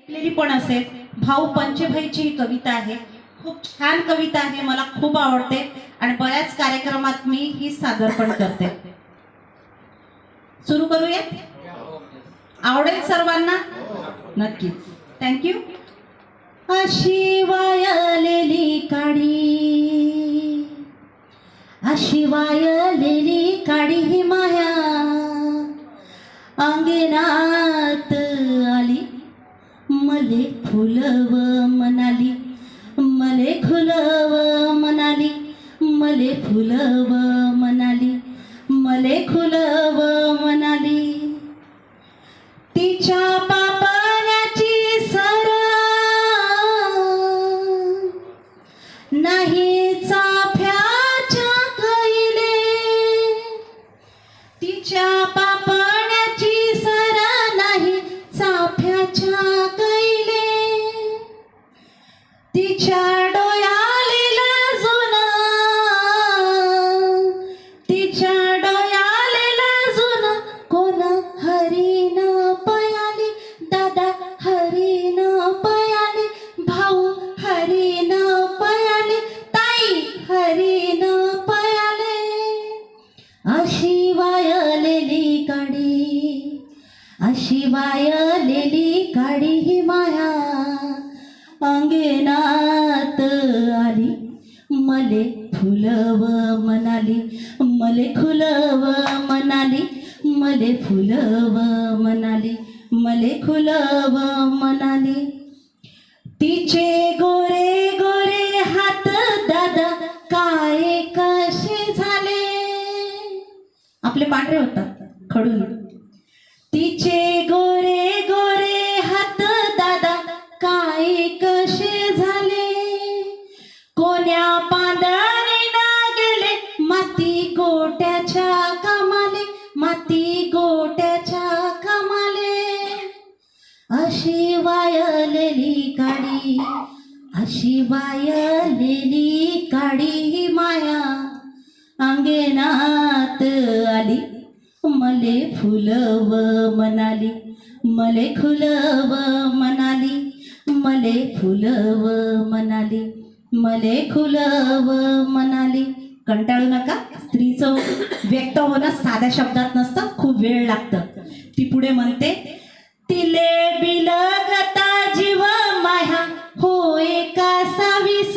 ऐकलेली पण असेल. भाऊ पंचेभाईची ही कविता आहे. खूप छान कविता आहे, मला खूप आवडते आणि बऱ्याच कार्यक्रमात मी ही सादर पण करते. सुरू करूया. आवडेल सर्वांना? नक्कीच. थँक्यू. अशी वायलेली काडी, अशी वायलेली काडी ही माया अंगणात आली, मले फुलव म्हणाली, मले खुलव म्हणाली, मले फुलव म्हणाली, मले खुलव म्हणाली. तिच्या पापण्याची सर नाही चाफ्याच्या कैले, तिच्या पापण्याची सर नाही चाफ्याच्या कैले. तिच्या डोयाले लाजून, तिच्या डोयाले लाजून कोण हरीण पयाली, दादा हरीण पयाली, भाऊ हरीण पयाली, ताई हरीण पयाले. अशी वायलेली काडी, अशी वायलेली काडी ही माया अंगणात आली, मले फुलव म्हणाली, मले खुलव म्हणाली, मले फुलव म्हणाली, मले खुलव म्हणाली. तिचे गोरे गोरे हात दादा काय कसे झाले, आपले पांढरे होतात खडून. तिचे गोरे गोरे हात दादा काय कसे झाले, कोण्या पांढरीना गेले माती गोट्याच्या कामाले, माती गोट्याच्या कामाले. अशी वायलेली काडी, अशी वायलेली काडी ही माया अंगणात आली, मले फुलव म्हणाली, मले खुलव म्हणाली, मले फुलव म्हणाली, मले खुलव म्हणाली. कंटाळू नका, स्त्रीचं व्यक्त होणं साध्या शब्दात नसतं, खूप वेळ लागतं. ती पुढे म्हणते, तिले बिलगता जीव माया होय कासावीस,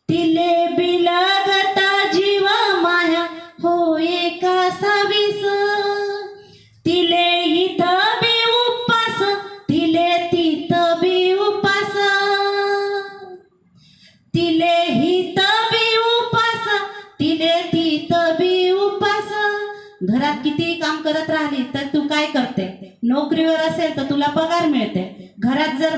तिले बिलगता जीव माया होय कासावीस. तिले इथं बी उपास, तिले तिथं बी उपास, तिले इथं बी उपास, तिले तिथं बी उपास. घरात किती काम करत राहिली तर तू काय करते? नोकरीवर असेल तर तुला पगार मिळते, घरात जर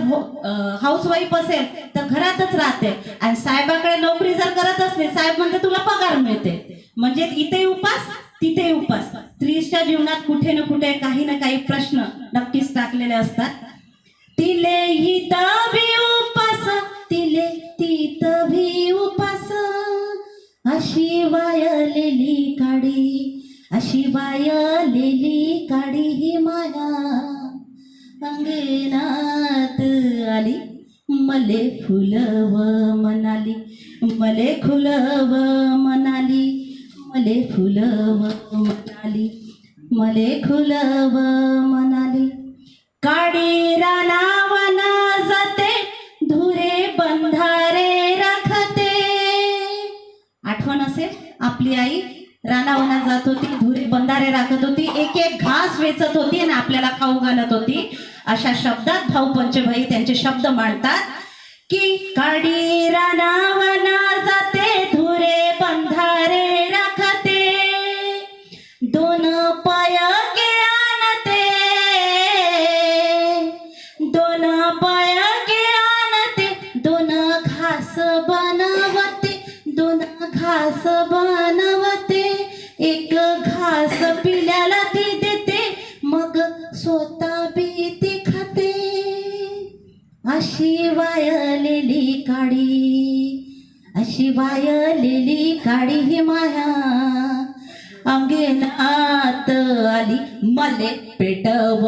हाऊसवाईफ असेल तर घरातच राहते, आणि साहेबाकडे नोकरी जर करत असली साहेब म्हणते तुला पगार मिळते. म्हणजे इथे उपास तिथे उपास. स्त्रीच्या जीवनात कुठे ना कुठे काही ना काही प्रश्न नक्कीच टाकलेले असतात. तिले इथं भी उपास, तिले तिथं भी उपास. अशी वायलेली काडी, अशी वायलेली काडी ही माया अंगणात आली, मले फुलव म्हणाली, मले खुलव म्हणाली, मले फुलव म्हणाली, मले खुलव म्हणाली. काडी रानावना जाते, धुरे बंधारे राखते. आठवण असेल, आपली आई रानावनात जात होती, धुरे बंधारे राखत होती, एक एक घास वेचत होती आणि आपल्याला खाऊ घालत होती. अशा शब्दात भाऊ पंचभाई त्यांचे शब्द मांडतात की काडी रानावना जाते, धुरे बंधारे राखते, दोन पाय गे आणते, दोन पाय गे आणते, दोन घास बनवते, दोन घास बनवते. एक घास पिल्याला ती देते, मग स्वतः बी ती खाते. अशी वायलेली काडी, अशी वायलेली काडी ही माया अंगणात आली, मले पेटव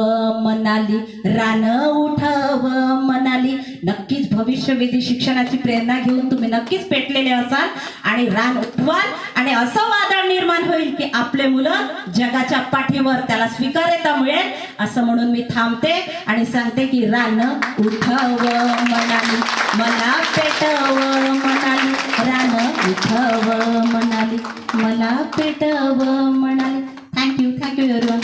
मनाली, रान उठव मनाली. नक्कीच भविष्यवेधी शिक्षणाची प्रेरणा घेऊन तुम्ही नक्कीच पेटलेले असाल आणि रान उठवाल आणि असं वादळ निर्माण होईल की आपले मुलं जगाच्या पाठीवर त्याला स्वीकार्यता मिळेल. असं म्हणून मी थांबते आणि सांगते की रान उठव मनाली, मला पेटव मनाली, रान उठव मनाली, मला पेटव मनाली. Thank you everyone.